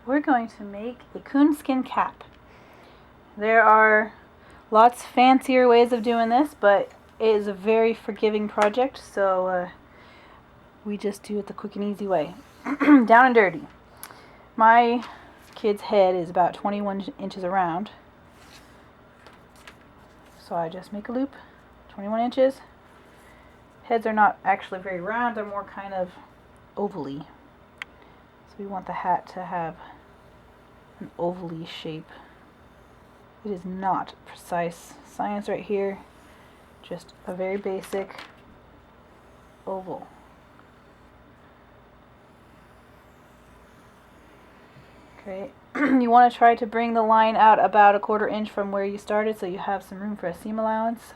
we're going to make a coonskin cap. There are lots fancier ways of doing this, but it is a very forgiving project, so we just do it the quick and easy way. Down and dirty. My kid's head is about 21 inches around, so I just make a loop, 21 inches. Heads are not actually very round, they're more kind of ovally. So we want the hat to have an ovally shape. It is not precise science right here, just a very basic oval. Okay, you want to try to bring the line out about a 1/4 inch from where you started so you have some room for a seam allowance.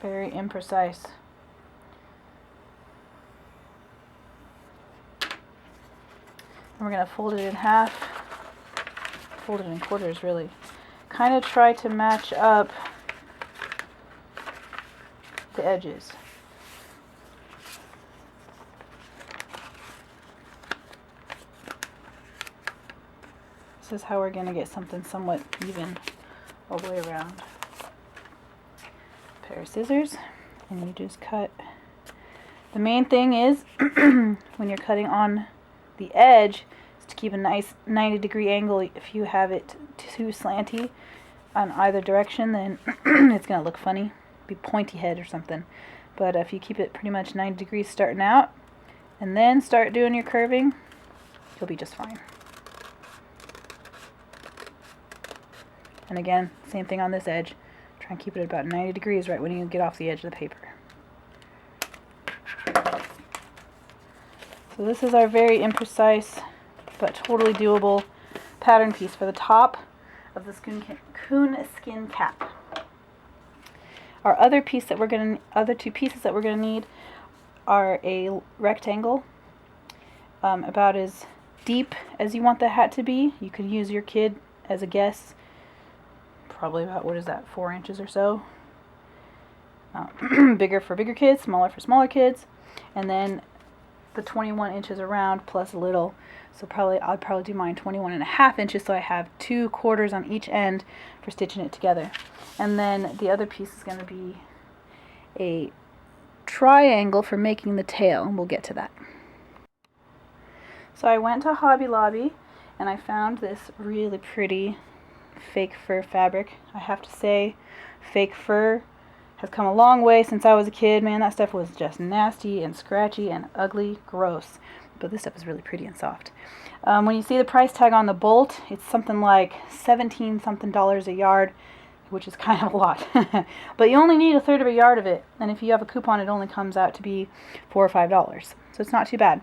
Very imprecise. And we're going to fold it in half, fold it in quarters really. Kind of try to match up the edges. This is how we're going to get something somewhat even all the way around. A pair of scissors, and you just cut. The main thing is when you're cutting on the edge is to keep a nice 90-degree angle. If you have it too slanty on either direction, then it's going to look funny, be pointy head or something. But if you keep it pretty much 90 degrees starting out and then start doing your curving, you'll be just fine. And again, same thing on this edge. Try and keep it at about 90 degrees right when you get off the edge of the paper. So this is our very imprecise but totally doable pattern piece for the top of this coonskin cap. Our other piece that other two pieces that we're going to need are a rectangle about as deep as you want the hat to be. You could use your kid as a guess. Probably about, what is that, 4 inches or so. Bigger for bigger kids, smaller for smaller kids. And then the 21 inches around plus a little. So I'd probably do mine 21.5 inches, so I have 2/4 on each end for stitching it together. And then the other piece is going to be a triangle for making the tail, and we'll get to that. So I went to Hobby Lobby and I found this really pretty fake fur fabric. I have to say, fake fur has come a long way since I was a kid. Man, that stuff was just nasty and scratchy and ugly, gross. But this stuff is really pretty and soft. When you see the price tag on the bolt, it's something like $17 something a yard, which is kind of a lot. But you only need 1/3 of a yard of it, and if you have a coupon, it only comes out to be $4 or $5. So it's not too bad.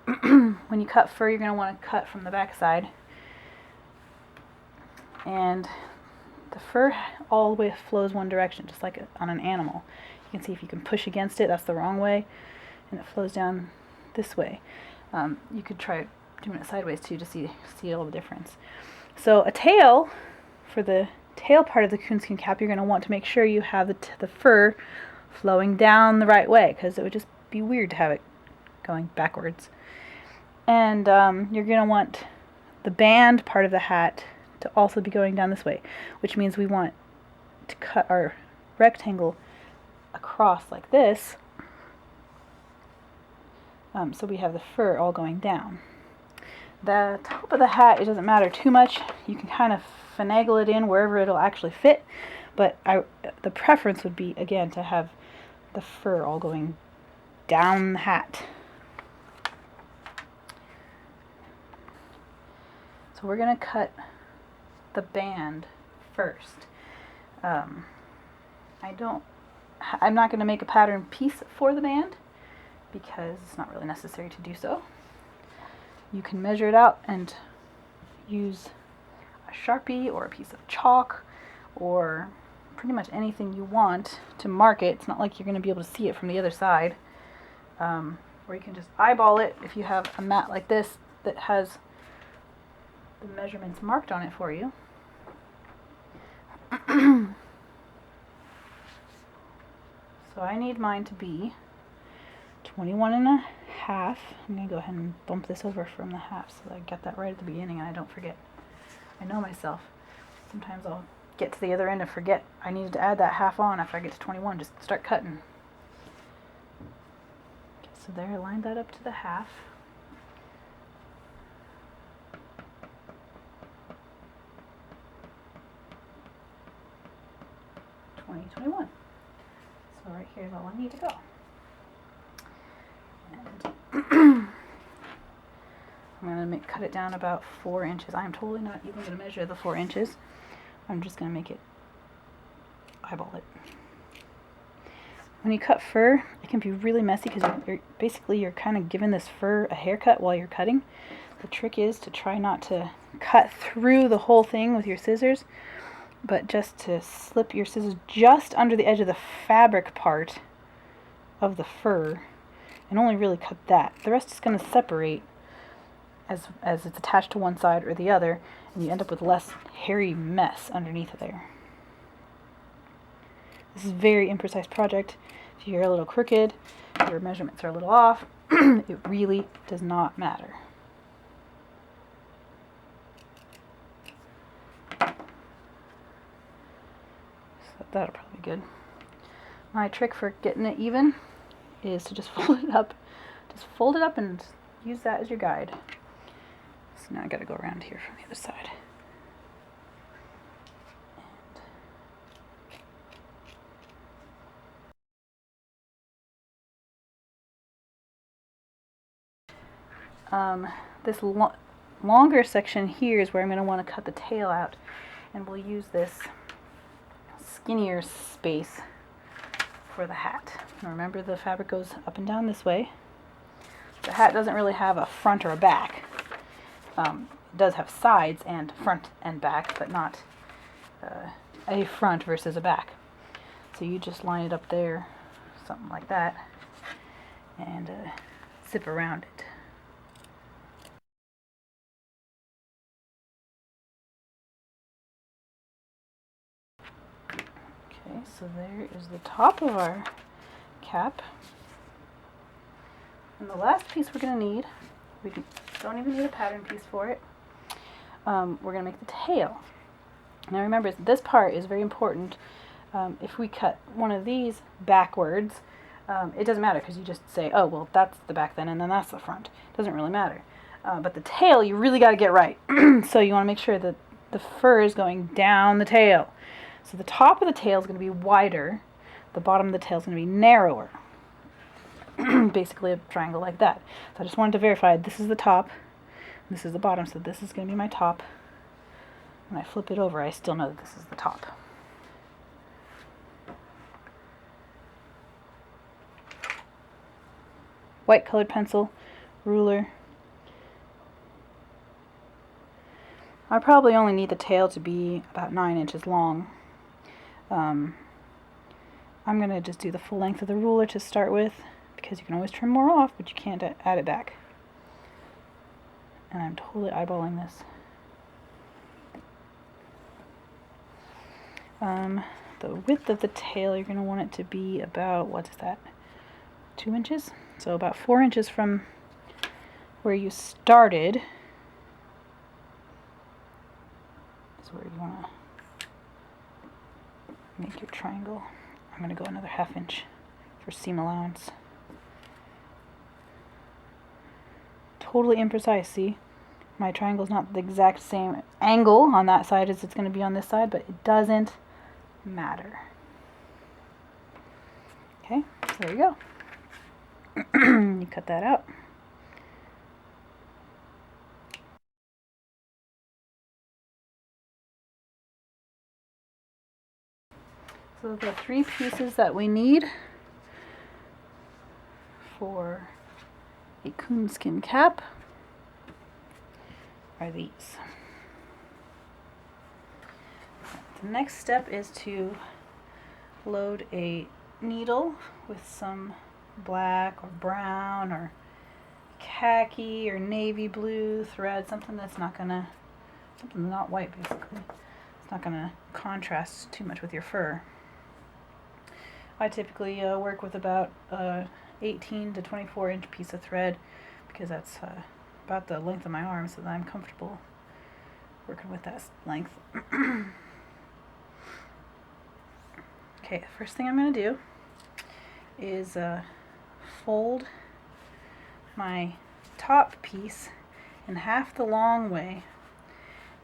When you cut fur, you're going to want to cut from the back side. And the fur all the way flows one direction, just like on an animal. You can see if you can push against it, that's the wrong way, and it flows down this way. You could try doing it sideways too to see all the difference. So a tail, for the tail part of the coonskin cap, you're going to want to make sure you have the fur flowing down the right way, because it would just be weird to have it going backwards. And you're going to want the band part of the hat to also be going down this way, which means we want to cut our rectangle across like this, so we have the fur all going down. The top of the hat, it doesn't matter too much. You can kind of finagle it in wherever it'll actually fit, but the preference would be, again, to have the fur all going down the hat. So we're going to cut the band first. I'm not going to make a pattern piece for the band because it's not really necessary to do so. You can measure it out and use a Sharpie or a piece of chalk or pretty much anything you want to mark it. It's not like you're going to be able to see it from the other side. Or you can just eyeball it if you have a mat like this that has the measurements marked on it for you. So I need mine to be 21 and a half. I'm going to go ahead and bump this over from the half so that I get that right at the beginning and I don't forget. I know myself. Sometimes I'll get to the other end and forget I needed to add that half on after I get to 21. Just start cutting. Okay, so there, I lined that up to the half. $20.21. So right here is all I need to go. And I'm going to cut it down about 4 inches. I'm totally not even going to measure the 4 inches. I'm just going to make it, eyeball it. When you cut fur, it can be really messy because you're kind of giving this fur a haircut while you're cutting. The trick is to try not to cut through the whole thing with your scissors, but just to slip your scissors just under the edge of the fabric part of the fur and only really cut that. The rest is going to separate as it's attached to one side or the other, and you end up with less hairy mess underneath there. This is a very imprecise project. If you're a little crooked, your measurements are a little off, it really does not matter. So that'll probably be good. My trick for getting it even is to just fold it up. Just fold it up and use that as your guide. So now I gotta go around here from the other side. This longer section here is where I'm going to want to cut the tail out, and we'll use this skinnier space for the hat. Now remember, the fabric goes up and down this way. The hat doesn't really have a front or a back. It does have sides and front and back, but not a front versus a back. So you just line it up there, something like that, and zip around it. Okay, so there is the top of our cap. And the last piece we're going to need, don't even need a pattern piece for it, we're going to make the tail. Now remember, this part is very important. If we cut one of these backwards, it doesn't matter because you just say, oh, well, that's the back then, and then that's the front. It doesn't really matter. But the tail, you really got to get right. So you want to make sure that the fur is going down the tail. So the top of the tail is going to be wider. The bottom of the tail is going to be narrower. Basically a triangle like that. So I just wanted to verify this is the top, this is the bottom, so this is going to be my top. When I flip it over, I still know that this is the top. White colored pencil, ruler. I probably only need the tail to be about 9 inches long. I'm going to just do the full length of the ruler to start with, because you can always trim more off, but you can't add it back. And I'm totally eyeballing this. The width of the tail, you're going to want it to be about, what is that, 2 inches? So about 4 inches from where you started is where you want to make your triangle. I'm going to go another 1/2 inch for seam allowance. Totally imprecise, see? My triangle's not the exact same angle on that side as it's going to be on this side, but it doesn't matter. Okay, so there you go. You cut that out. So the 3 pieces that we need for a coonskin cap are these. The next step is to load a needle with some black or brown or khaki or navy blue thread, something that's not white basically. It's not gonna contrast too much with your fur. I typically work with about 18 to 24 inch piece of thread, because that's about the length of my arm, so that I'm comfortable working with that length. Okay, the first thing I'm going to do is fold my top piece in half the long way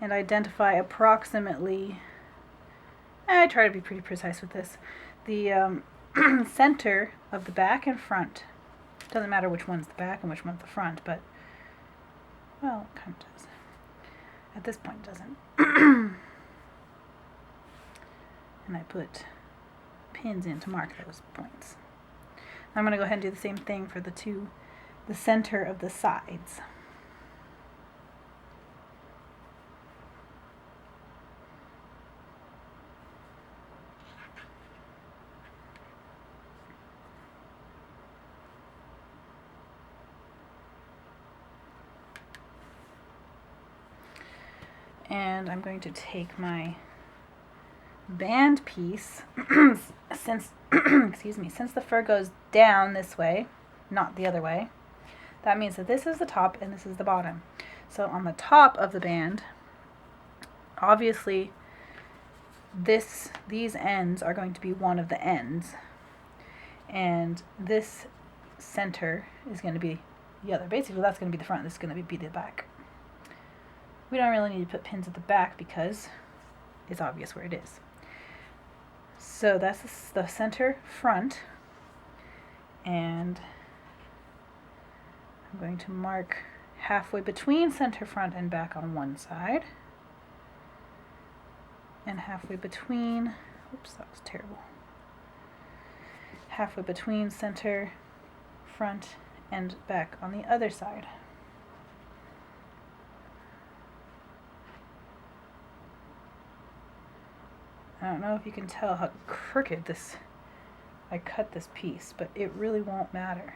and identify approximately, I try to be pretty precise with this, the center of the back and front. Doesn't matter which one's the back and which one's the front, but, well, it kind of does. At this point it doesn't. And I put pins in to mark those points. I'm going to go ahead and do the same thing for the center of the sides. And I'm going to take my band piece, since excuse me, since the fur goes down this way, not the other way, that means that this is the top and this is the bottom. So on the top of the band, obviously these ends are going to be one of the ends, and this center is going to be the other. Basically that's going to be the front, this is going to be the back. We don't really need to put pins at the back because it's obvious where it is. So that's the center front, and I'm going to mark halfway between center front and back on one side, and halfway between, oops, that was terrible, halfway between center front and back on the other side. I don't know if you can tell how crooked I cut this piece, but it really won't matter.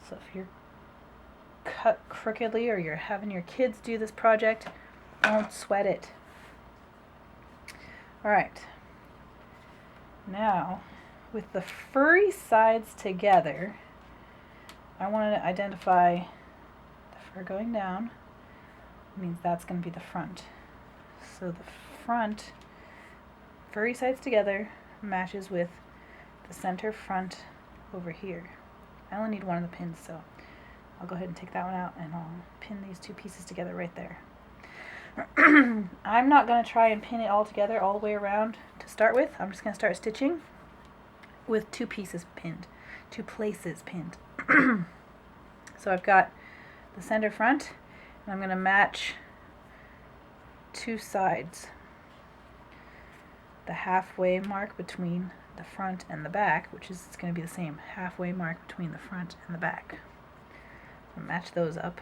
So if you're cut crookedly or you're having your kids do this project, don't sweat it. Alright, now with the furry sides together, I want to identify the fur going down. It means that's going to be the front. So the front furry sides together matches with the center front over here. I only need one of the pins, so I'll go ahead and take that one out and I'll pin these two pieces together right there. I'm not going to try and pin it all together all the way around to start with. I'm just going to start stitching with two pieces pinned, two places pinned. So I've got the center front, and I'm going to match two sides. The halfway mark between the front and the back, which is going to be the same halfway mark between the front and the back. I'll match those up.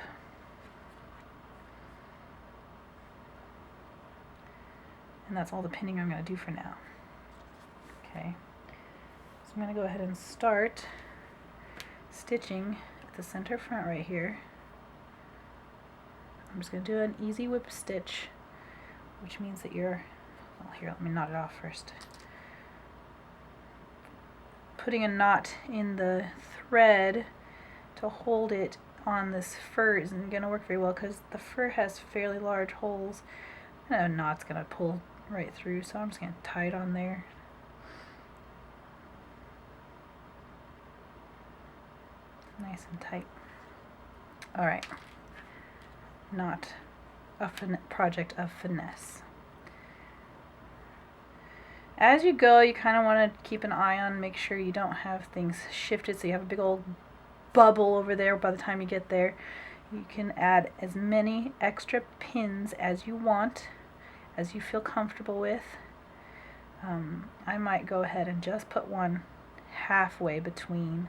And that's all the pinning I'm going to do for now. Okay, so I'm going to go ahead and start stitching at the center front right here. I'm just going to do an easy whip stitch, which means that you're, well, here, let me knot it off first. Putting a knot in the thread to hold it on this fur isn't going to work very well because the fur has fairly large holes, and a knot's going to pull right through, so I'm just going to tie it on there. Nice and tight. Alright, not a project of finesse. As you go, you kind of want to keep an eye on, make sure you don't have things shifted so you have a big old bubble over there by the time you get there. You can add as many extra pins as you want, as you feel comfortable with. I might go ahead and just put one halfway between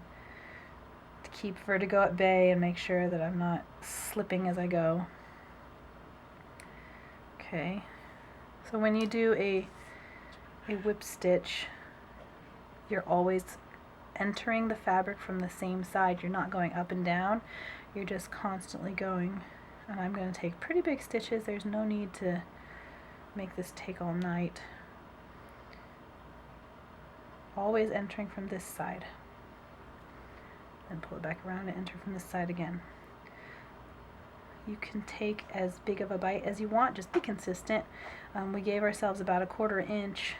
to keep vertigo at bay and make sure that I'm not slipping as I go. Okay, so when you do a whip stitch, you're always entering the fabric from the same side. You're not going up and down, you're just constantly going. And I'm going to take pretty big stitches. There's no need to make this take all night. Always entering from this side. Then pull it back around and enter from this side again. You can take as big of a bite as you want, just be consistent. We gave ourselves about a 1/4 inch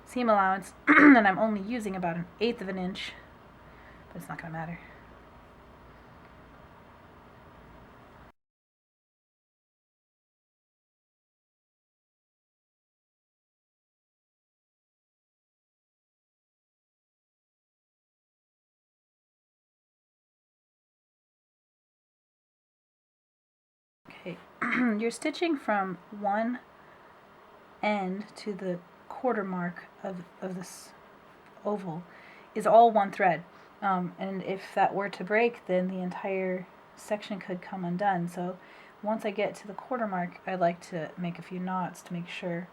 seam allowance, and I'm only using about 1/8 of an inch, but it's not going to matter. Okay, you're stitching from one end to the 1/4 mark of this oval is all one thread. And if that were to break, then the entire section could come undone. So once I get to the 1/4 mark, I like to make a few knots to make sure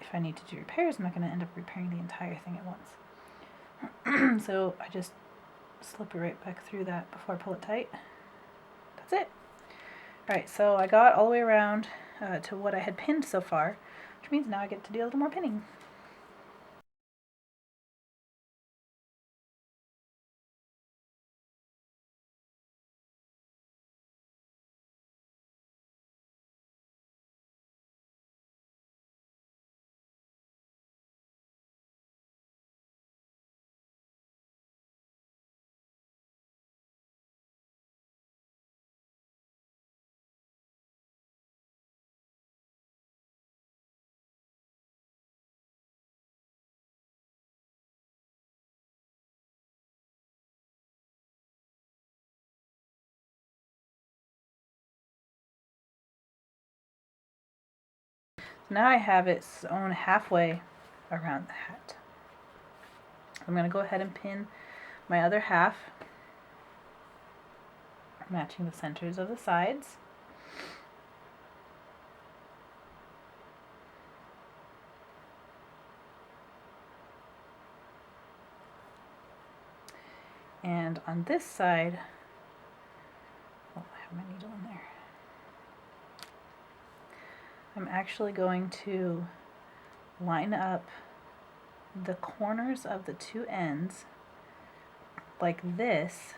if I need to do repairs, I'm not going to end up repairing the entire thing at once. So I just slip it right back through that before I pull it tight. That's it. Alright, so I got all the way around to what I had pinned so far, which means now I get to do a little more pinning. Now I have it sewn halfway around the hat. I'm going to go ahead and pin my other half, matching the centers of the sides. And on this side, oh, I have my needle in there. I'm actually going to line up the corners of the two ends like this,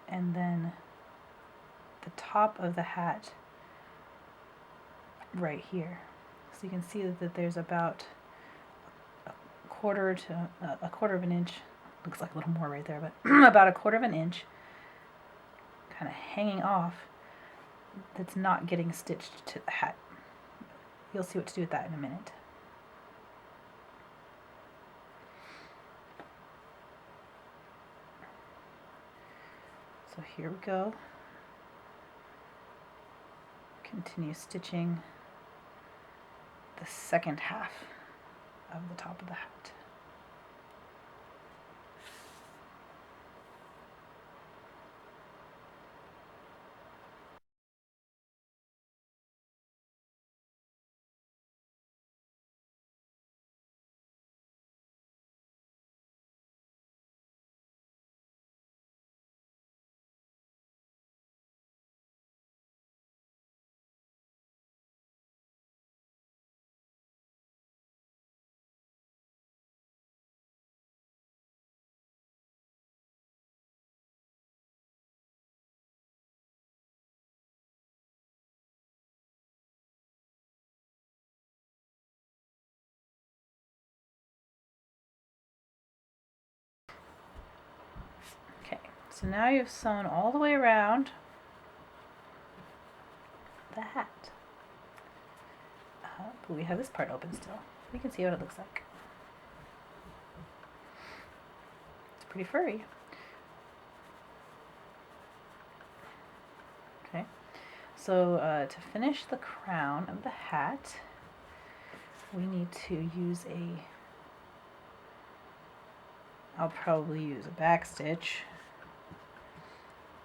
and then the top of the hat right here. So you can see that there's about a 1/4 of an inch, looks like a little more right there, but about a 1/4 of an inch kind of hanging off that's not getting stitched to the hat. You'll see what to do with that in a minute. So here we go. Continue stitching the second half of the top of the hat. Okay, so now you've sewn all the way around the hat. But we have this part open still. We can see what it looks like. It's pretty furry. Okay, so to finish the crown of the hat, we need to use I'll probably use a back stitch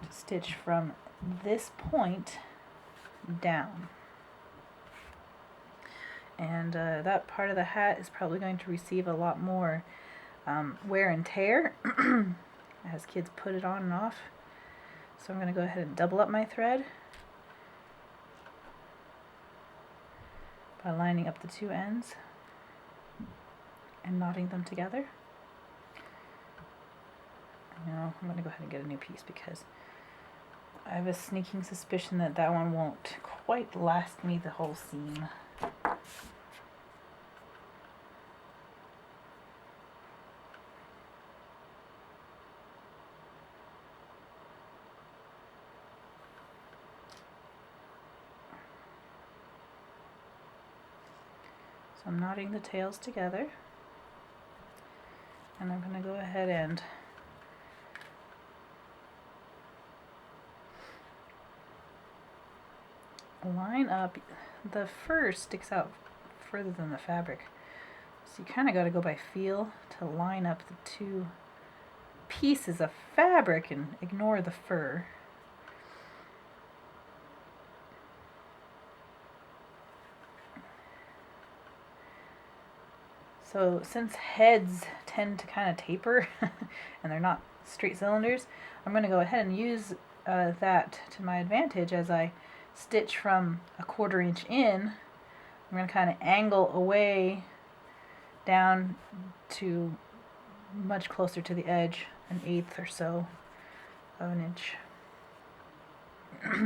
to stitch from this point down. And that part of the hat is probably going to receive a lot more wear and tear as kids put it on and off. So I'm going to go ahead and double up my thread by lining up the two ends and knotting them together. I'm going to go ahead and get a new piece because I have a sneaking suspicion that that one won't quite last me the whole seam. So I'm knotting the tails together, and I'm going to go ahead and line up. The fur sticks out further than the fabric, so you kind of got to go by feel to line up the two pieces of fabric and ignore the fur. So since heads tend to kind of taper and they're not straight cylinders, I'm going to go ahead and use that to my advantage as I stitch from a 1/4 inch in. I'm going to kind of angle away down to much closer to the edge, 1/8 or so of an inch.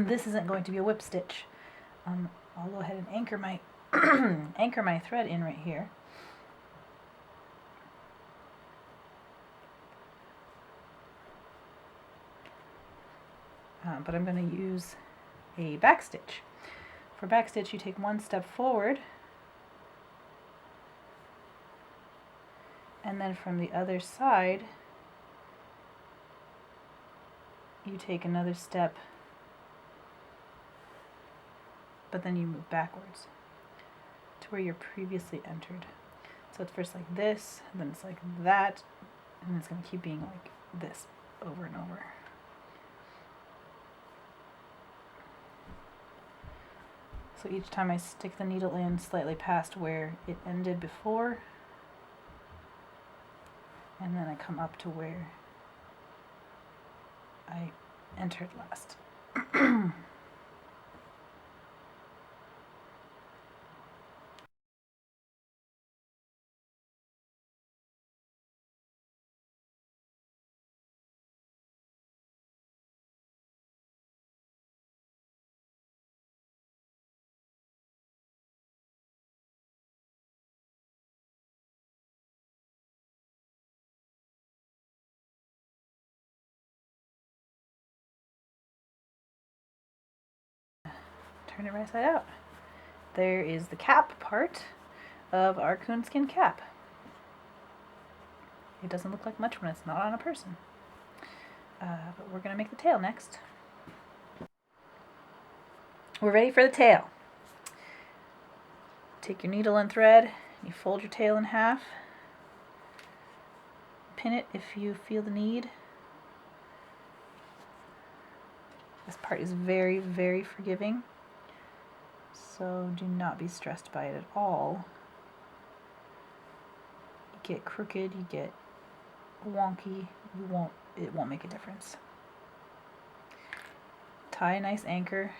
This isn't going to be a whip stitch. I'll go ahead and anchor my anchor my thread in right here. But I'm going to use a back stitch. For back stitch, you take one step forward, and then from the other side, you take another step, but then you move backwards to where you're previously entered. So it's first like this, and then it's like that, and it's going to keep being like this over and over. So each time I stick the needle in slightly past where it ended before, and then I come up to where I entered last. Turn it right side out. There is the cap part of our coonskin cap. It doesn't look like much when it's not on a person. But we're going to make the tail next. We're ready for the tail. Take your needle and thread, you fold your tail in half, pin it if you feel the need. This part is very, very forgiving, so do not be stressed by it at all. You get crooked, you get wonky, it won't make a difference. Tie a nice anchor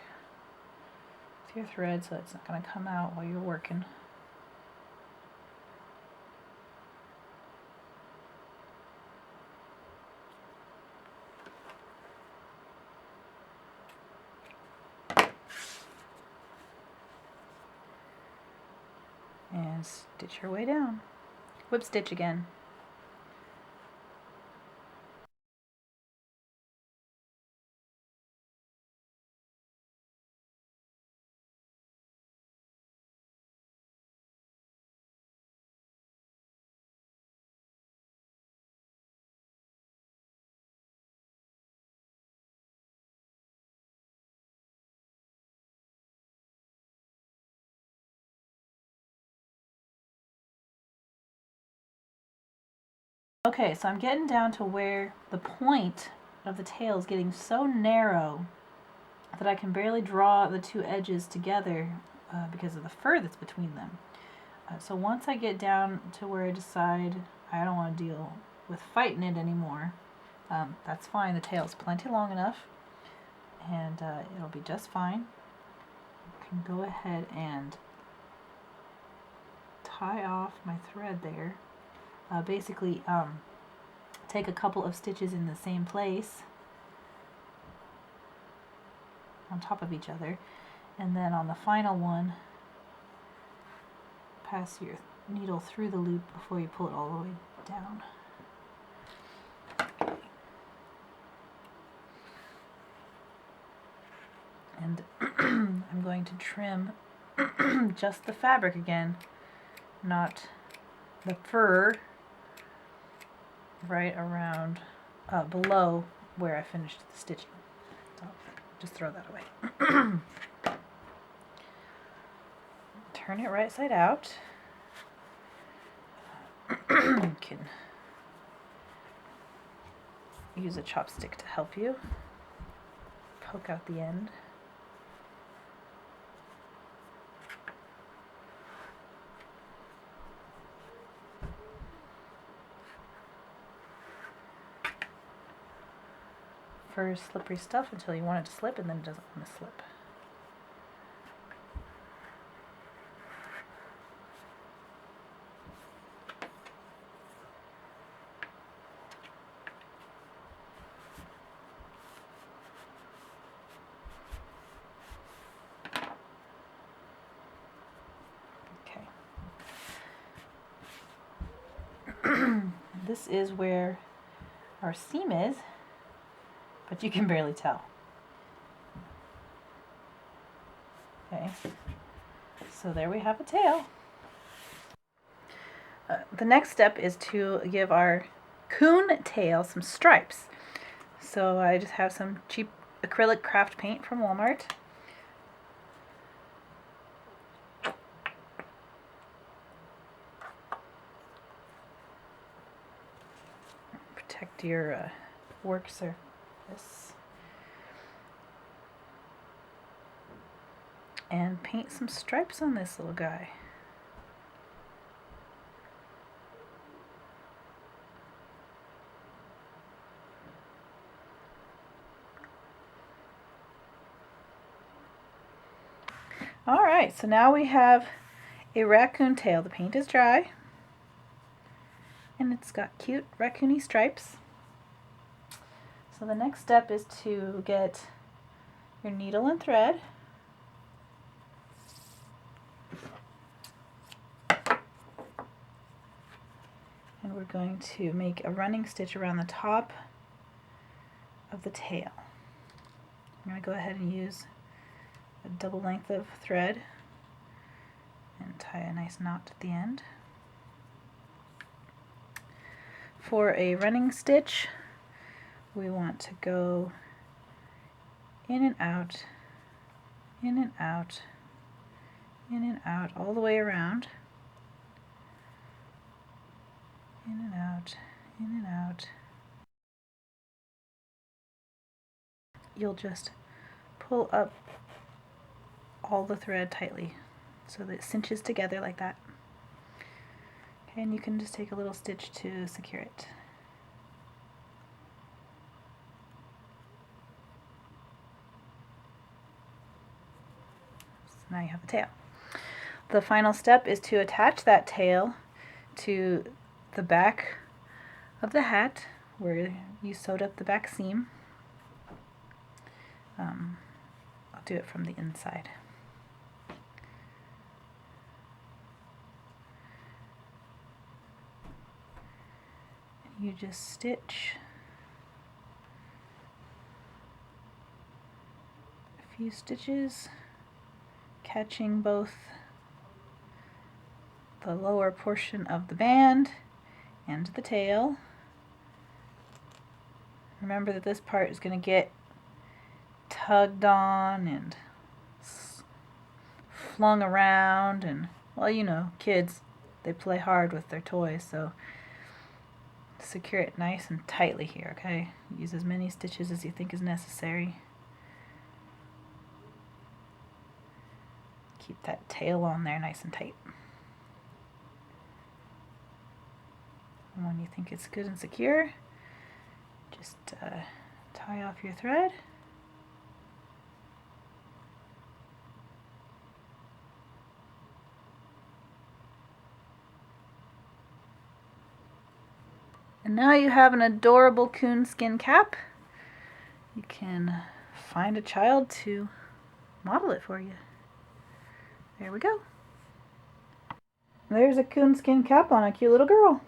with your thread so it's not going to come out while you're working. And stitch your way down. Whip stitch again. Okay, so I'm getting down to where the point of the tail is getting so narrow that I can barely draw the two edges together because of the fur that's between them. So once I get down to where I decide I don't want to deal with fighting it anymore, that's fine. The tail's plenty long enough, and it'll be just fine. I can go ahead and tie off my thread there. Basically, take a couple of stitches in the same place on top of each other, and then on the final one pass your needle through the loop before you pull it all the way down. And I'm going to trim just the fabric again, not the fur, right around below where I finished the stitching. So just throw that away. Turn it right side out. You can use a chopstick to help you. Poke out the end. For slippery stuff until you want it to slip, and then it doesn't want to slip. Okay. This is where our seam is, but you can barely tell. Okay, so there we have a tail. The next step is to give our coon tail some stripes. So I just have some cheap acrylic craft paint from Walmart. Protect your work surface. And paint some stripes on this little guy. Alright, so now we have a raccoon tail. The paint is dry, and it's got cute raccoony stripes. So the next step is to get your needle and thread. And we're going to make a running stitch around the top of the tail. I'm going to go ahead and use a double length of thread and tie a nice knot at the end. For a running stitch, we want to go in and out, in and out, in and out, all the way around. In and out, in and out. You'll just pull up all the thread tightly so that it cinches together like that. Okay, and you can just take a little stitch to secure it. So now you have a tail. The final step is to attach that tail to the back of the hat where you sewed up the back seam. I'll do it from the inside. You just stitch a few stitches, catching both the lower portion of the band and the tail. Remember that this part is going to get tugged on and flung around, and, well, you know, kids, they play hard with their toys, so secure it nice and tightly here, okay? Use as many stitches as you think is necessary. Keep that tail on there nice and tight. And when you think it's good and secure, just tie off your thread. And now you have an adorable coonskin cap. You can find a child to model it for you. There we go. There's a coonskin cap on a cute little girl.